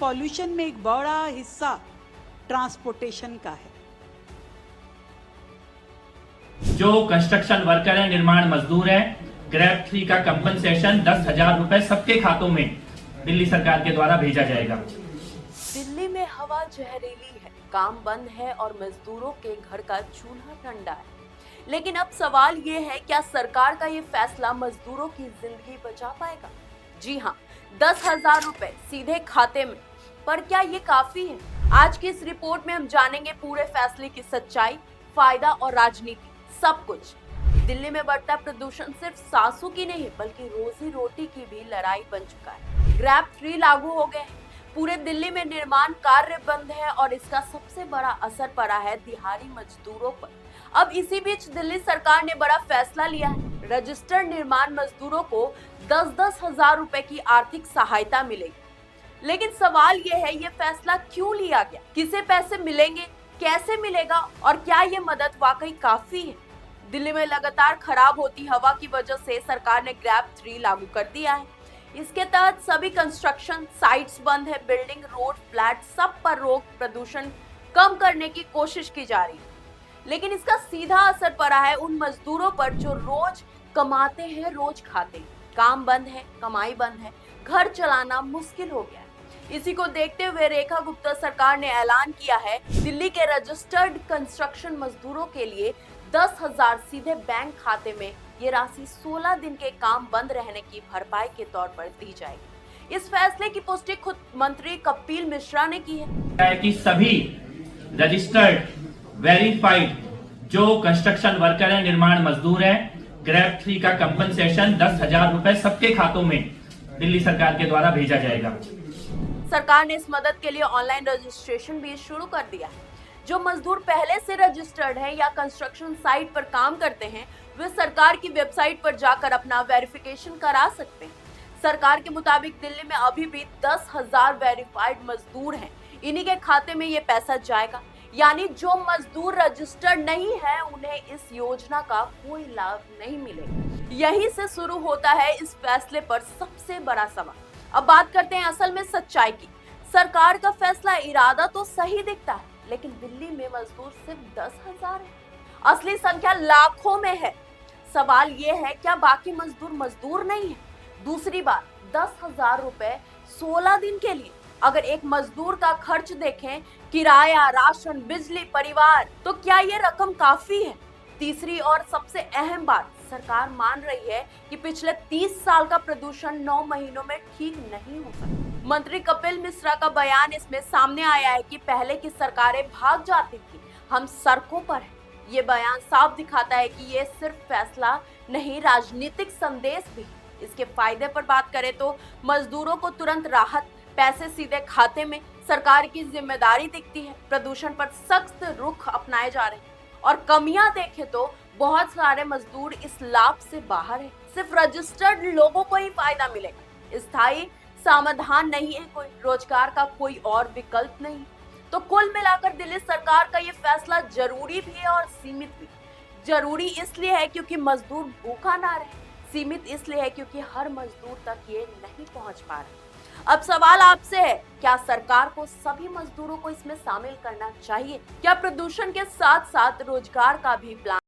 Pollution में एक बड़ा हिस्सा ट्रांसपोर्टेशन का है। जो कंस्ट्रक्शन वर्कर है, निर्माण मजदूर है, ग्रैब 3 का कंपनसेशन 10,000 रुपए सबके खातों में दिल्ली सरकार के द्वारा भेजा जाएगा। दिल्ली में हवा जहरीली है, काम बंद है और मजदूरों के घर का चूल्हा ठंडा है। लेकिन अब सवाल ये है, क्या सरकार का ये फैसला मजदूरों की जिंदगी बचा पाएगा? जी हाँ, 10,000 रुपए सीधे खाते में। पर क्या ये काफी है? आज की इस रिपोर्ट में हम जानेंगे पूरे फैसले की सच्चाई, फायदा और राजनीति, सब कुछ। दिल्ली में बढ़ता प्रदूषण सिर्फ सांसों की नहीं बल्कि रोजी रोटी की भी लड़ाई बन चुका है। ग्रैब 3 लागू हो गए हैं, पूरे दिल्ली में निर्माण कार्य बंद है और इसका सबसे बड़ा असर पड़ा है दिहाड़ी मजदूरों पर। अब इसी बीच दिल्ली सरकार ने बड़ा फैसला लिया है, रजिस्टर्ड निर्माण मजदूरों को 10-10 हजार रुपए की आर्थिक सहायता मिलेगी। लेकिन सवाल ये है, ये फैसला क्यों लिया गया, किसे पैसे मिलेंगे, कैसे मिलेगा और क्या ये मदद वाकई काफी है? दिल्ली में लगातार खराब होती हवा की वजह से सरकार ने ग्रैब 3 लागू कर दिया है। इसके तहत सभी कंस्ट्रक्शन साइट्स बंद है, बिल्डिंग, रोड, फ्लैट सब पर रोक, प्रदूषण कम करने की कोशिश की जा रही है। लेकिन इसका सीधा असर पड़ा है उन मजदूरों पर जो रोज कमाते हैं, रोज खाते हैं। काम बंद है, कमाई बंद है, घर चलाना मुश्किल हो गया है। इसी को देखते हुए रेखा गुप्ता सरकार ने ऐलान किया है, दिल्ली के रजिस्टर्ड कंस्ट्रक्शन मजदूरों के लिए 10,000 सीधे बैंक खाते में ये राशि 16 दिन के काम बंद रहने की भरपाई के तौर पर दी जाएगी। इस फैसले की पुष्टि खुद मंत्री कपिल मिश्रा ने की है कि सभी रजिस्टर्ड वेरीफाइड जो कंस्ट्रक्शन वर्कर है, निर्माण मजदूर है, ग्रैब 3 का कंपनसेशन 10,000 रुपए सबके खातों में दिल्ली सरकार के द्वारा भेजा जाएगा। सरकार ने इस मदद के लिए ऑनलाइन रजिस्ट्रेशन भी शुरू कर दिया है। जो मजदूर पहले से रजिस्टर्ड हैं या कंस्ट्रक्शन साइट पर काम करते हैं, वे सरकार की वेबसाइट पर जाकर अपना वेरिफिकेशन करा सकते हैं। सरकार के मुताबिक दिल्ली में अभी भी 10,000 वेरीफाइड मजदूर हैं, इन्हीं के खाते में ये पैसा जाएगा। यानी जो मजदूर रजिस्टर्ड नहीं है उन्हें इस योजना का कोई लाभ नहीं मिलेगा। यहीं से शुरू होता है इस फैसले पर सबसे बड़ा सवाल। अब बात करते हैं असल में सच्चाई की। सरकार का फैसला, इरादा तो सही दिखता है, लेकिन दिल्ली में मजदूर सिर्फ 10,000 है, असली संख्या लाखों में है। सवाल ये है, क्या बाकी मजदूर मजदूर नहीं है? दूसरी बात, 10,000 रुपए 16 दिन के लिए। अगर एक मजदूर का खर्च देखें, किराया, राशन, बिजली, परिवार, तो क्या ये रकम काफी है? तीसरी और सबसे अहम बात, सरकार मान रही है कि पिछले 30 साल का प्रदूषण 9 महीनों में ठीक नहीं हो सकता। मंत्री कपिल मिश्रा का बयान इसमें सामने आया है कि पहले की सरकारें भाग जाती थी, हम सड़कों पर हैं। ये बयान साफ दिखाता है कि ये सिर्फ फैसला नहीं, राजनीतिक संदेश भी। इसके फायदे पर बात करें तो मजदूरों को तुरंत राहत, पैसे सीधे खाते में, सरकार की जिम्मेदारी दिखती है। प्रदूषण पर सख्त रुख अपनाए जा रहे हैं और कमियां देखें तो बहुत सारे मजदूर इस लाभ से बाहर हैं। सिर्फ रजिस्टर्ड लोगों को ही फायदा मिलेगा, स्थायी समाधान नहीं है, कोई रोजगार का कोई और विकल्प नहीं। तो कुल मिलाकर दिल्ली सरकार का ये फैसला जरूरी भी है और सीमित भी। जरूरी इसलिए है क्योंकि मजदूर भूखा ना रहे, सीमित इसलिए है क्योंकि हर मजदूर तक ये नहीं पहुंच पा रहा। अब सवाल आपसे है, क्या सरकार को सभी मजदूरों को इसमें शामिल करना चाहिए? क्या प्रदूषण के साथ साथ रोजगार का भी प्लान